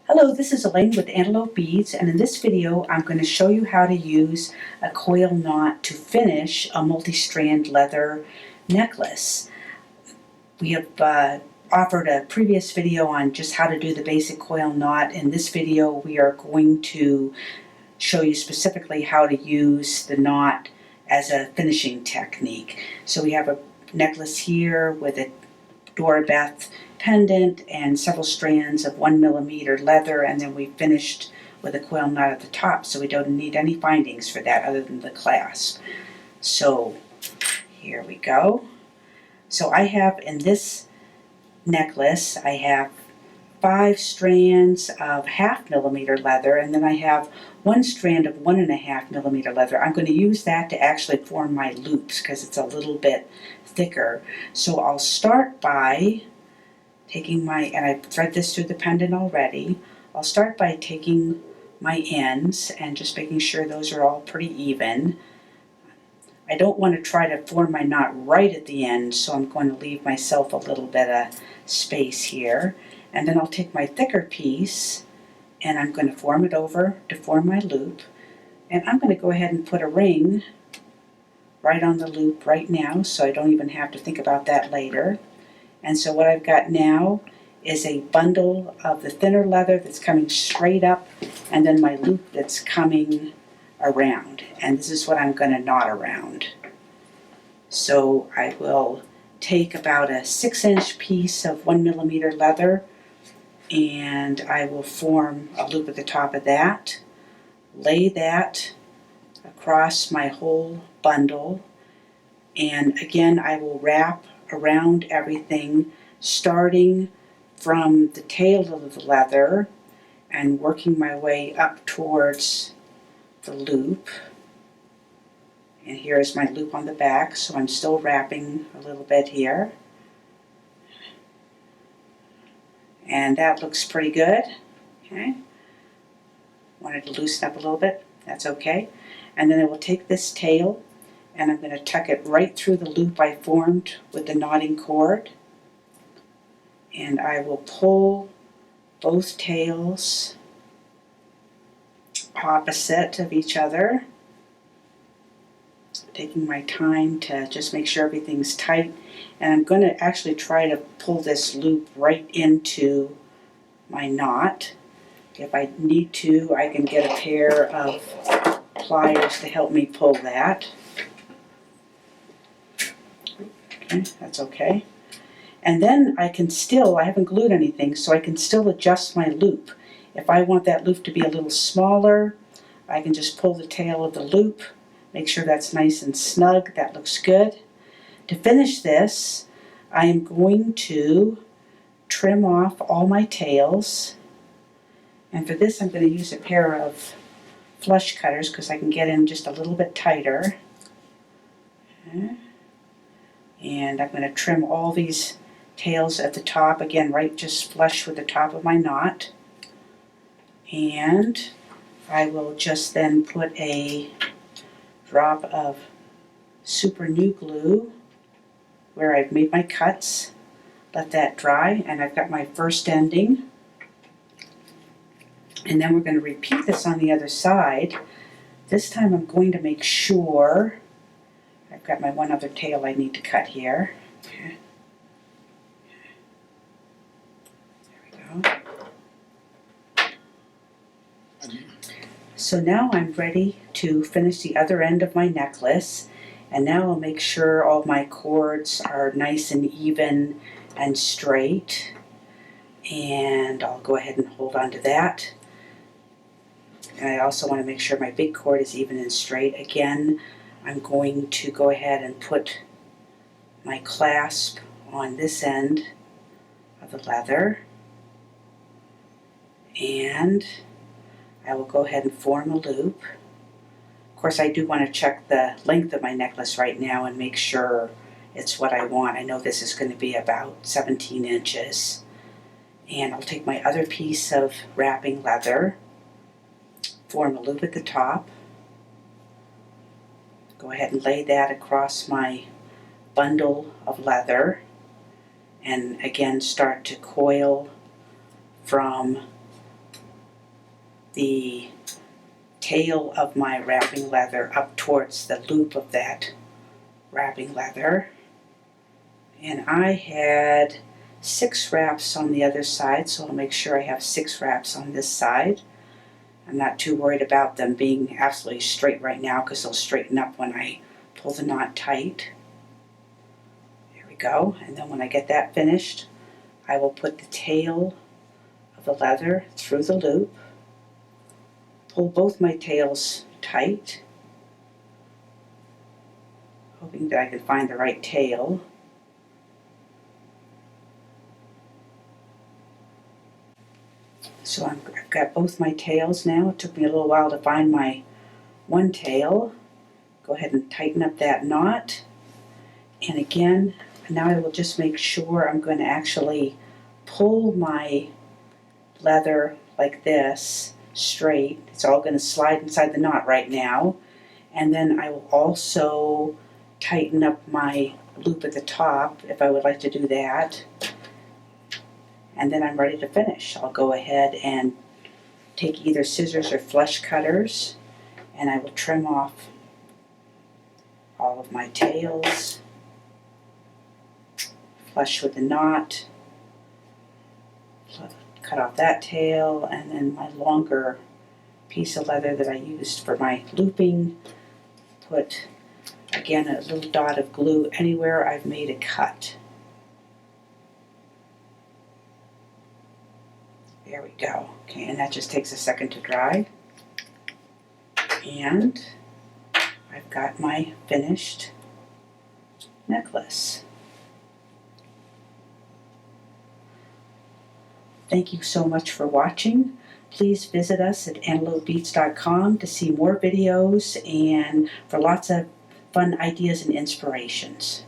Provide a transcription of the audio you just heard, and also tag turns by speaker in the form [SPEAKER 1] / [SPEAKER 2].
[SPEAKER 1] Hello, this is Elaine with Antelope Beads, and in this video I'm going to show you how to use a coil knot to finish a multi-strand leather necklace. We have offered a previous video on just how to do the basic coil knot. In this video we are going to show you specifically how to use the knot as a finishing technique. So we have a necklace here with a Dora Beth pendant and several strands of 1mm leather, and then we finished with a coil knot at the top, so we don't need any findings for that other than the clasp. So here we go. So I have in this necklace, I have 5 strands of 0.5mm leather, and then I have 1 strand of 1.5mm leather. I'm going to use that to actually form my loops because it's a little bit thicker. So I'll start by taking and I've thread this through the pendant already. I'll start by taking my ends and just making sure those are all pretty even. I don't want to try to form my knot right at the end, so I'm going to leave myself a little bit of space here. And then I'll take my thicker piece and I'm going to form it over to form my loop. And I'm going to go ahead and put a ring right on the loop right now, so I don't even have to think about that later. And so what I've got now is a bundle of the thinner leather that's coming straight up, and then my loop that's coming around. And this is what I'm going to knot around. So I will take about a 6-inch piece of 1mm leather, and I will form a loop at the top of that, lay that across my whole bundle, and again I will wrap around everything, starting from the tail of the leather and working my way up towards the loop. And here is my loop on the back, so I'm still wrapping a little bit here. And that looks pretty good. Okay. Wanted to loosen up a little bit, that's okay. And then I will take this tail and I'm going to tuck it right through the loop I formed with the knotting cord. And I will pull both tails opposite of each other, taking my time to just make sure everything's tight. And I'm going to actually try to pull this loop right into my knot. If I need to, I can get a pair of pliers to help me pull that. Okay, that's okay. And then I haven't glued anything, so I can still adjust my loop. If I want that loop to be a little smaller, I can just pull the tail of the loop, make sure that's nice and snug. That looks good. To finish this, I am going to trim off all my tails. And for this, I'm going to use a pair of flush cutters because I can get in just a little bit tighter. Okay. And I'm going to trim all these tails at the top, again, right just flush with the top of my knot. And I will just then put a drop of super new glue where I've made my cuts. Let that dry, and I've got my first ending. And then we're going to repeat this on the other side. This time I'm going to make sure I've got my one other tail I need to cut here. Okay. There we go. So now I'm ready to finish the other end of my necklace, and now I'll make sure all my cords are nice and even and straight, and I'll go ahead and hold on to that. And I also want to make sure my big cord is even and straight. Again, I'm going to go ahead and put my clasp on this end of the leather, and I will go ahead and form a loop. Of course, I do want to check the length of my necklace right now and make sure it's what I want. I know this is going to be about 17 inches. And I'll take my other piece of wrapping leather, form a loop at the top, go ahead and lay that across my bundle of leather, and again start to coil from the tail of my wrapping leather up towards the loop of that wrapping leather. And I had 6 wraps on the other side, so I'll make sure I have 6 wraps on this side. I'm not too worried about them being absolutely straight right now because they'll straighten up when I pull the knot tight. There we go. And then when I get that finished, I will put the tail of the leather through the loop, pull both my tails tight, hoping that I can find the right tail. So I've got both my tails now. It took me a little while to find my one tail. Go ahead and tighten up that knot. And again, now I will just make sure I'm going to actually pull my leather like this straight. It's all going to slide inside the knot right now. And then I will also tighten up my loop at the top if I would like to do that. And then I'm ready to finish. I'll go ahead and take either scissors or flush cutters, and I will trim off all of my tails, flush with the knot, cut off that tail, and then my longer piece of leather that I used for my looping, put again a little dot of glue anywhere I've made a cut. There we go. Okay, and that just takes a second to dry. And I've got my finished necklace. Thank you so much for watching. Please visit us at antelopebeads.com to see more videos and for lots of fun ideas and inspirations.